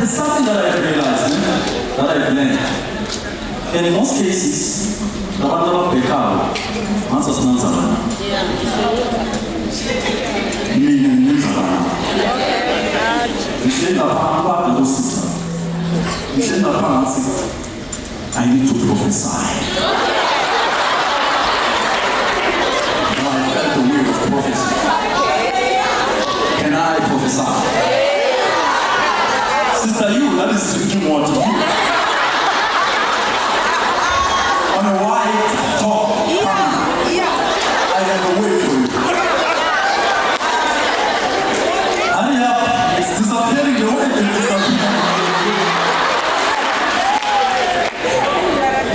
there's something that I've realized, that I've learned. In most cases, the wonder of pecado, answers not Zavana. Meaning, Zavana. You shouldn't have found the sister. You shouldn't have found sister. I need to prophesy. Now I felt the wheel of prophecy. Can I prophesy? Sister, you, that is speaking more to you. On a white top, I have a way for you. Hurry up, it's disappearing the way it is disappearing.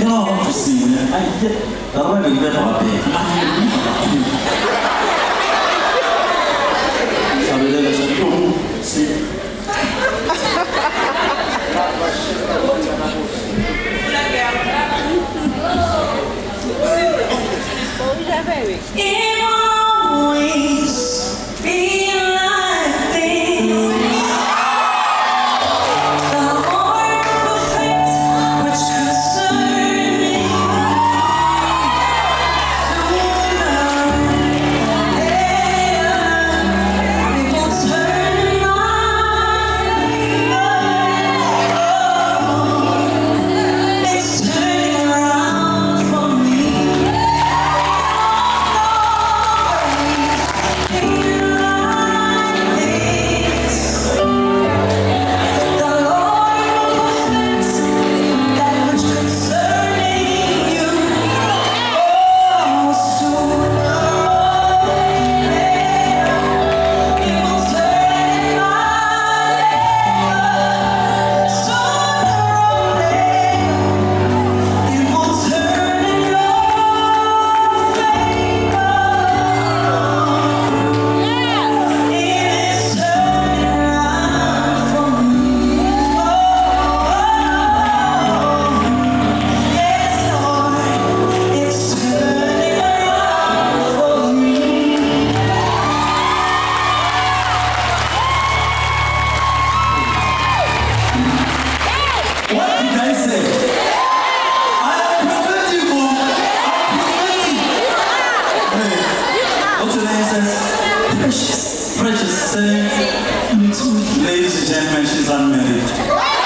You know what to see, man. I get the way we get our day. See? It always be like this. The Lord perfect which concern me. Sooner or later, it will turn my favor. It's turning around for me. Precious, saying, ladies and gentlemen, she's unmarried.